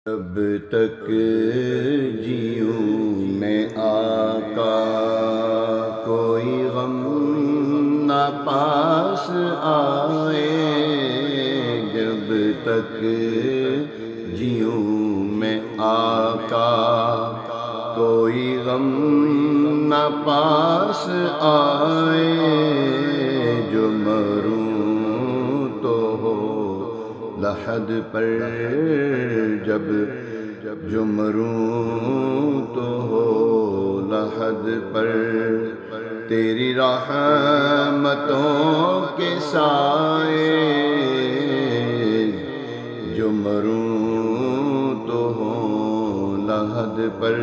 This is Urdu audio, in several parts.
جب تک جیوں میں آقا کوئی غم نہ پاس آئے، جب تک جیوں میں آقا کوئی غم نہ پاس آئے، جو مروں تو ہو لحد پر، جب جو مروں تو ہو لحد پر، تیری رحمتوں کے سائے، جو مروں تو ہو لحد پر،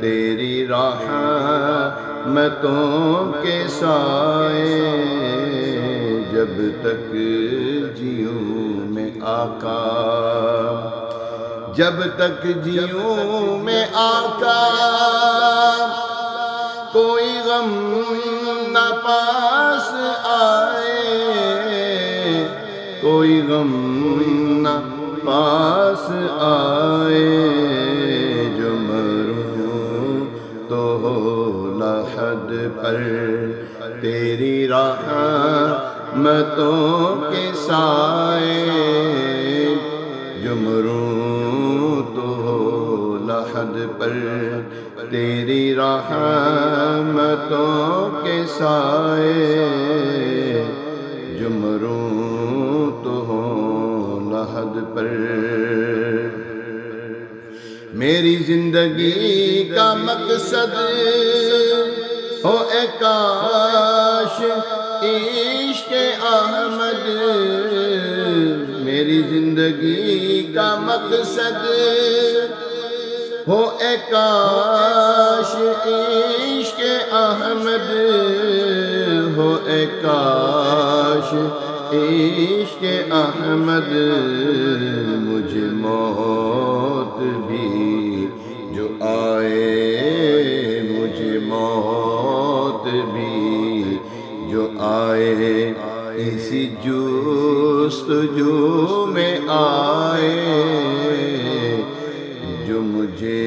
تیری رحمتوں کے سائے، جب تک جیوں میں آقا، جب تک جیوں میں آقا کوئی غم نہ پاس آئے، کوئی غم نہ پاس آئے، جو مروں تو ہو لحد پر، تیری رحمتوں کے سائے، جو مروں تو ہو لحد پر، تیری رحمتوں کے سائے، جو مروں تو ہو لحد پر۔ میری زندگی کا مقصد ہو اے کاش عشق احمد، میری زندگی کا مقصد ہو اے کاش عشق احمد، ہو اے کاش عشق احمد، مجھے موت بھی جو آئے، مجھے موت بھی جو آئے، اسی جستجو میں آئے، جو مجھے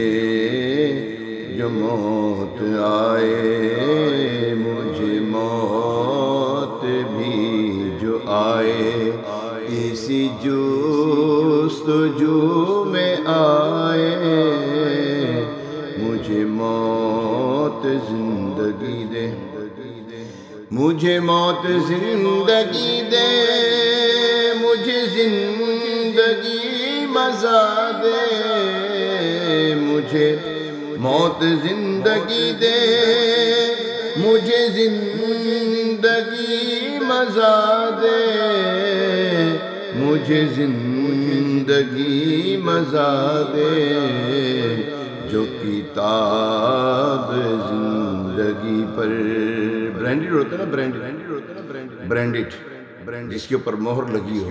جو موت آئے، مجھے موت بھی جو آئے، اسی جستجو میں آئے، مجھے موت زندگی دے، مجھے موت زندگی دے، مجھے زندگی مزہ دے، مجھے موت زندگی دے، مجھے زندگی مزہ دے، مجھے زندگی مزہ دے، جو کتاب زندگی پر، برینڈڈ ہوتا ہے نا، برینڈڈ، جس کے اوپر مہر لگی ہو،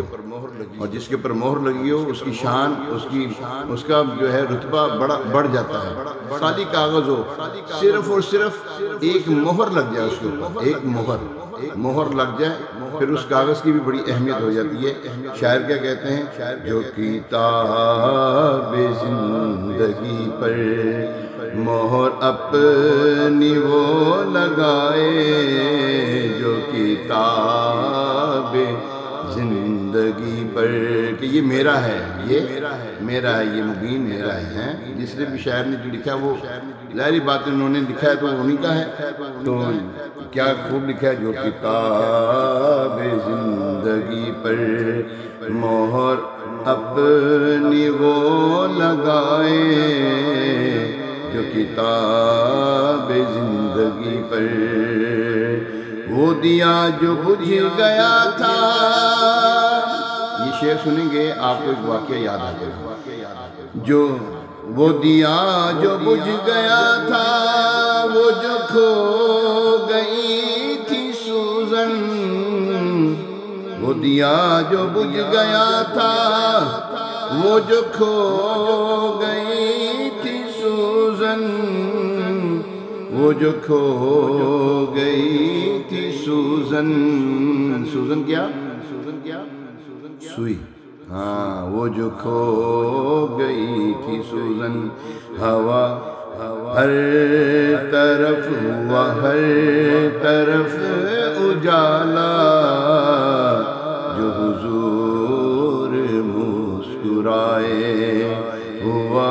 اور جس کے اوپر مہر لگی ہو اس کی شان، اس کا جو ہے رتبہ بڑھ جاتا ہے۔ خالی کاغذ ہو، صرف اور صرف ایک مہر لگ جائے اس کے اوپر، ایک مہر لگ جائے، پھر اس کاغذ کی بھی بڑی اہمیت ہو جاتی ہے۔ شاعر کیا کہتے ہیں؟ جو کتاب زندگی پر مہر اپنی وہ لگائے، جو کتاب زندگی پر، کہ یہ میرا ہے، یہ میرا ہے، یہ مبین میرا ہے۔ جس نے بھی شاعر نے جو لکھا ہے وہ ظاہری بات انہوں نے لکھا ہے تو انہی کا ہے، تو کیا خوب لکھا ہے، جو کتاب زندگی پر مہر اپنی وہ لگائے، جو کتاب زندگی پر، وہ دیا جو بجھ گیا تھا، یہ شعر سنیں گے آپ کو ایک واقعہ یاد آ جائے گا، جو وہ دیا جو بجھ گیا تھا، وہ جو کھو گئی تھی سوزن، وہ دیا جو بجھ گیا تھا، وہ جو کھو گئی تھی سوزن، وہ جو کھو گئی تھی سوزن، سوزن کیا؟ سوئی، ہاں وہ جو کھو گئی تھی سوزن ہوا ہر طرف ہوا ہر طرف اجالا، جو حضور مسکرائے ہوا